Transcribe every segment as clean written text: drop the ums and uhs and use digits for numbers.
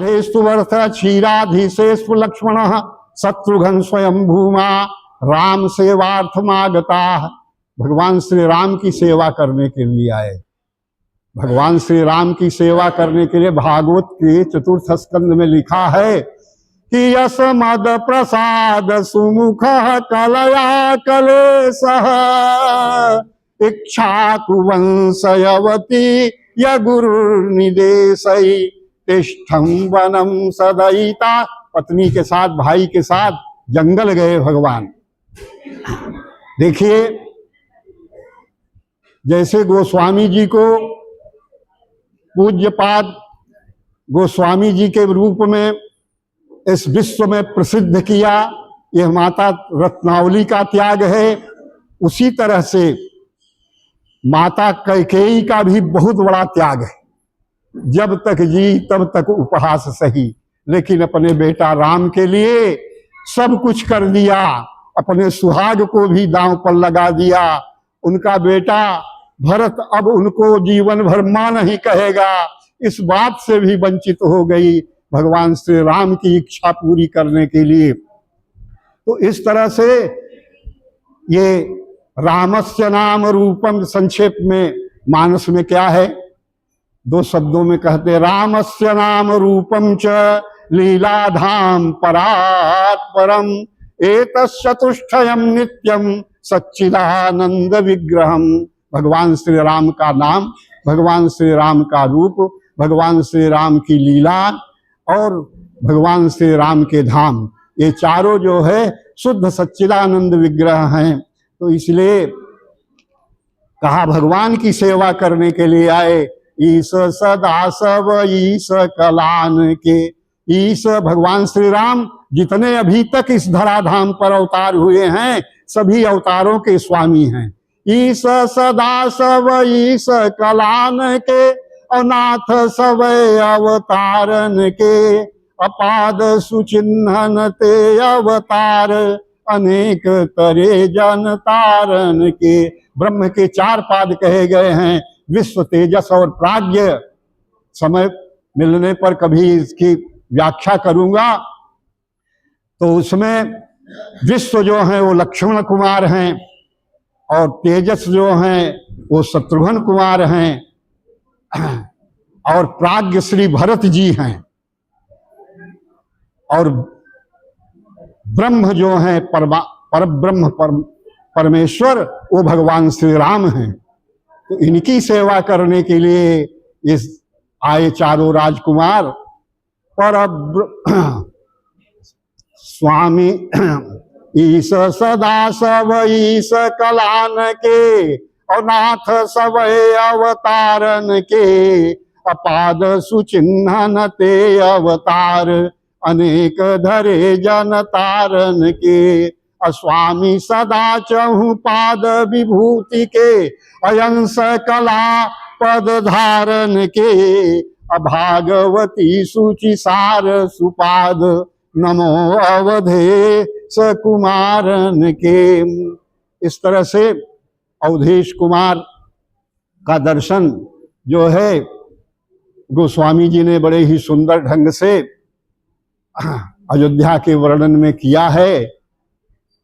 राधेस्तुवर्थ क्षीराधीशेषु लक्ष्मण शत्रुघ्न स्वयं भूमा राम सेवार्थमागता। भगवान श्री राम की सेवा करने के लिए आए। भगवान श्री राम की सेवा करने के लिए भागवत के चतुर्थ स्कंद में लिखा है कि यस मद प्रसाद सुमुख कलया कलेशः इक्ष्वाकुवंशयवती य गुरुर्निदेशै तिष्ठं वनम सदयिता। पत्नी के साथ भाई के साथ जंगल गए भगवान। देखिए, जैसे गोस्वामी जी को पूज्यपाद गोस्वामी जी के रूप में इस विश्व में प्रसिद्ध किया, यह माता रत्नावली का त्याग है। उसी तरह से माता कैकेयी का भी बहुत बड़ा त्याग है। जब तक जी तब तक उपहास सही, लेकिन अपने बेटा राम के लिए सब कुछ कर दिया। अपने सुहाग को भी दांव पर लगा दिया। उनका बेटा भरत अब उनको जीवन भर मां नहीं कहेगा, इस बात से भी वंचित हो गई भगवान श्री राम की इच्छा पूरी करने के लिए। तो इस तरह से ये रामस्य नाम रूपम, संक्षेप में मानस में क्या है, दो शब्दों में कहते, रामस्य नाम रूपम च लीलाधाम परात् परम एतश्चतुष्टयम नित्यम सच्चिदानंद विग्रहम। भगवान श्री राम का नाम, भगवान श्री राम का रूप, भगवान श्री राम की लीला और भगवान श्री राम के धाम, ये चारों जो है शुद्ध सच्चिदानंद विग्रह हैं। तो इसलिए कहा भगवान की सेवा करने के लिए आए। ईश सदा सब ईश कलान के, ईश भगवान श्री राम जितने अभी तक इस धराधाम पर अवतार हुए हैं सभी अवतारों के स्वामी हैं। ईश सदा सब ईश कलान के, अनाथ सब अवतारन के, अपाद सुचिन्हन ते अवतार, अनेक तरे जन तारन के। ब्रह्म के चार पाद कहे गए हैं, विश्व, तेजस और प्राज्ञ। समय मिलने पर कभी इसकी व्याख्या करूंगा। तो उसमें विश्व जो है वो लक्ष्मण कुमार हैं और तेजस जो हैं वो शत्रुघ्न कुमार हैं और प्राज्ञ श्री भरत जी हैं और ब्रह्म जो है परब्रह्म परमेश्वर वो भगवान श्री राम हैं। तो इनकी सेवा करने के लिए इस आए चारों राजकुमार। पर स्वामी ईश सदा सब ईश कलान के, अनाथ सब अवतारन के, अपाद सुचिन्हन ते अवतार, अनेक धरे जन तारन के। अस्वामी सदा चहु पाद विभूति के, अयंस कला पद धारन के, अभागवती सूचि सार सुपाद, नमो अवधे सकुमारन के। इस तरह से अवधेश कुमार का दर्शन जो है गोस्वामी जी ने बड़े ही सुंदर ढंग से अयोध्या के वर्णन में किया है।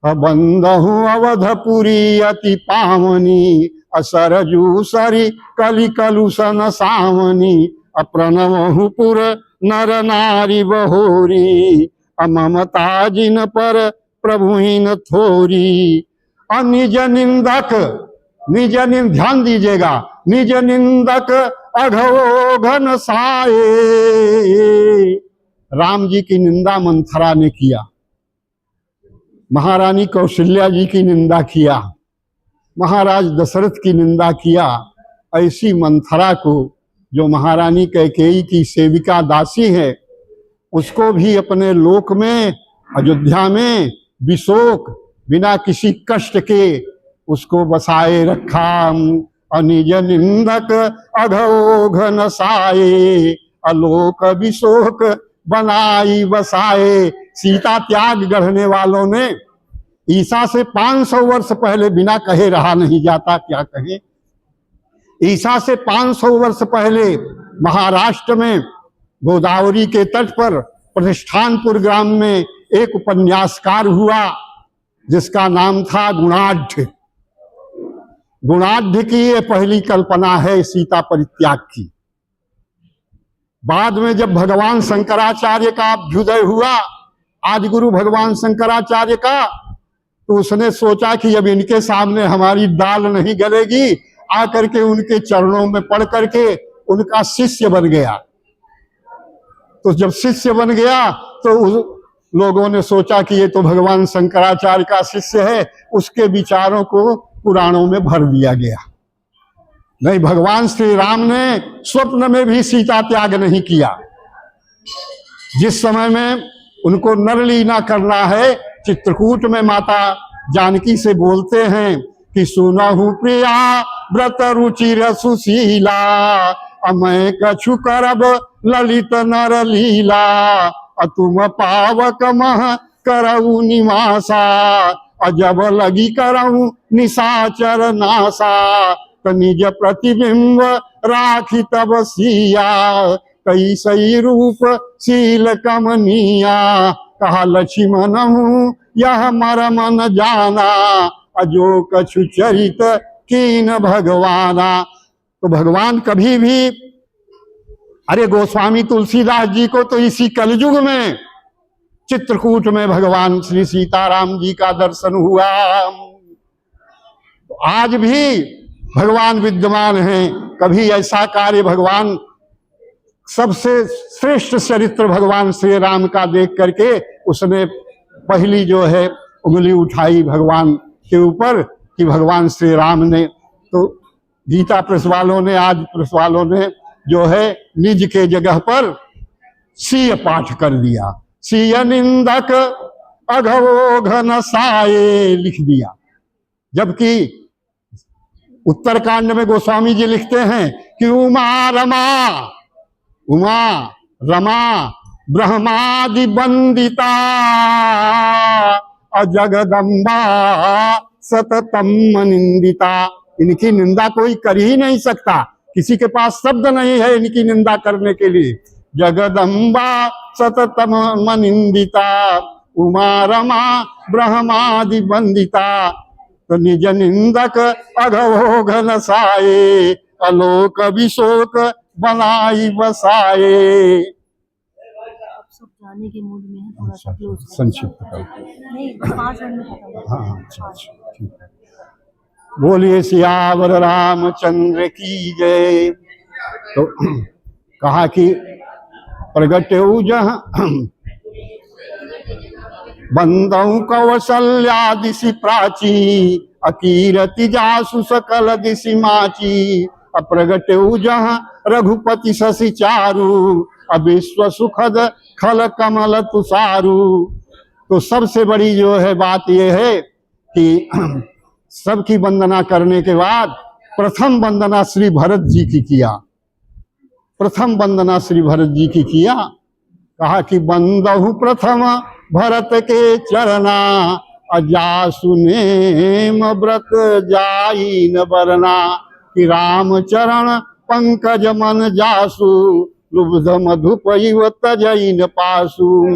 बंदहु अवधपुरी अति पावनी, असरजू सरी कलि कलुषन सावनी, अप्रणवहु पुर नर नारी बहोरी, अममता जिन पर प्रभुहीन थोरी। निज निंदक, ध्यान दीजिएगा, निज निंदक अघोघन साए। राम जी की निंदा मंथरा ने किया, महारानी कौशल्या जी की निंदा किया, महाराज दशरथ की निंदा किया। ऐसी मंथरा को, जो महारानी कैकेयी की सेविका दासी है, उसको भी अपने लोक में अयोध्या में विशोक बिना किसी कष्ट के उसको बसाए रखा। अनिज निंदक अघोघन साए, अलोक विशोक बनाई बसाए। सीता त्याग गढ़ने वालों ने ईसा से 500 वर्ष पहले, बिना कहे रहा नहीं जाता, क्या कहें, ईसा से 500 वर्ष पहले महाराष्ट्र में गोदावरी के तट पर प्रतिष्ठानपुर ग्राम में एक उपन्यासकार हुआ जिसका नाम था गुणाढ़। गुणाढ़ की ये पहली कल्पना है सीता परित्याग की। बाद में जब भगवान शंकराचार्य का अभ्युदय हुआ, आदिगुरु भगवान शंकराचार्य का, तो उसने सोचा कि अब इनके सामने हमारी दाल नहीं गलेगी, आकर के उनके चरणों में पड़ करके उनका शिष्य बन गया। तो जब शिष्य बन गया तो लोगों ने सोचा कि ये तो भगवान शंकराचार्य का शिष्य है, उसके विचारों को पुराणों में भर दिया गया। नहीं, भगवान श्री राम ने स्वप्न में भी सीता त्याग नहीं किया। जिस समय में उनको नरलीना करना है, चित्रकूट में माता जानकी से बोलते हैं कि सुनहु प्रिया व्रत रुचि सुशीला, अमय कछु करब ललित नर लीला, अतुम पावक मह करऊ निवासा, अजब लगी करऊ निशाचर नासा, निज प्रतिबिंब राखी तब सिया, कई सही रूप शील कमनिया, कहा लक्ष्मण हूँ यह मरम न जाना, अजो कछु चरित कीन भगवाना। तो भगवान कभी भी, अरे गोस्वामी तुलसीदास जी को तो इसी कलयुग में चित्रकूट में भगवान श्री सीताराम जी का दर्शन हुआ। तो आज भी भगवान विद्यमान हैं। कभी ऐसा कार्य भगवान, सबसे श्रेष्ठ चरित्र भगवान श्री राम का देख करके उसने पहली जो है उंगली उठाई भगवान के ऊपर कि भगवान श्री राम ने। तो गीता प्रेस वालों ने, आज प्रेस वालों ने जो है निज के जगह पर सीय पाठ कर दिया। सीय निंदक अघोघ नसाए लिख दिया, जबकि उत्तरकांड में गोस्वामी जी लिखते हैं कि उमा रमा ब्रह्मादि वंदिता, अजगदम्बा सततम निंदिता। इनकी निंदा कोई कर ही नहीं सकता, किसी के पास शब्द नहीं है इनकी निंदा करने के लिए। जगदम्बा सततम निंदिता, उमा रमा ब्रह्मादि वंदिता, तो निज निंदक अघोघ नसाए, अलोक विशोक बनाई बसाए। अब सब जाने के मूड में है, थोड़ा सा क्लोज संक्षिप्त कर नहीं, बस 5 मिनट में खत्म। हाँ, अच्छा ठीक है। बोलिए सियावर रामचंद्र की जय। तो कहा कि प्रगट्यौ जहाँ बंदौ कौशल्या दिशि प्राची, अकीरति जासु सकल दिशि माची, अप्रगट्यौ जहाँ रघुपति शशि चारु, अविश्व सुखद खल कमल तुषारु। तो सबसे बड़ी जो है बात यह है कि सबकी वंदना करने के बाद प्रथम वंदना श्री भरत जी की किया। प्रथम वंदना श्री भरत जी की किया। कहा कि बंदहु प्रथम भरत के चरना, अजासु नेम व्रत जाई न बरना, कि राम चरण पंकज मन जासु, लुब्ध मधुपैव तजई न पासु।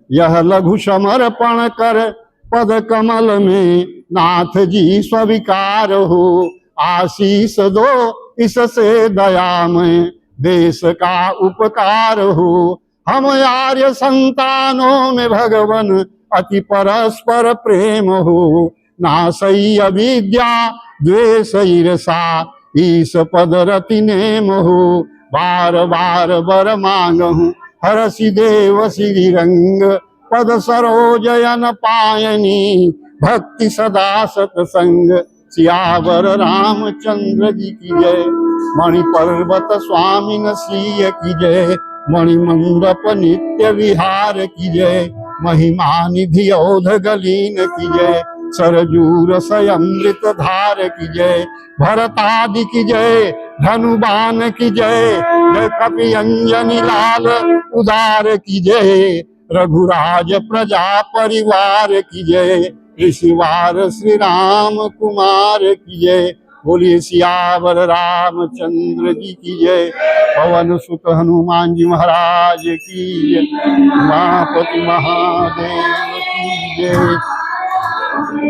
यह लघु समर्पण कर पद कमल में, नाथ जी स्वीकार हो, आशीष दो इससे दया में, देश का उपकार हो। हम आर्य संतानों में भगवन अति परस्पर प्रेम हो, नासई अविद्या द्वेष ईर्षा, ईश पद रति नेम हो। बार बार बर मांगहूँ हरसि देव श्री रंग, पद सरोजयन पायनी, भक्ति सदा सतसंग। सियावर रामचंद्र जी की जय। मणि पर्वत स्वामी नसीय की जय। मणि मंडप नित्य विहार की जय। महिमा निधि औध गलीन की जय। सरजूर सयमृत धार की जय। भरतादि की जय। धनुबान की जय। जय कपि अंजनी लाल उदार की जय। रघुराज प्रजा परिवार की जय। ऋषिवार श्री राम कुमार की जय। बोलिए सियावर रामचंद्र जी की जय। पवन सुत हनुमान जी महाराज की जय। उमापति महादेव की जय।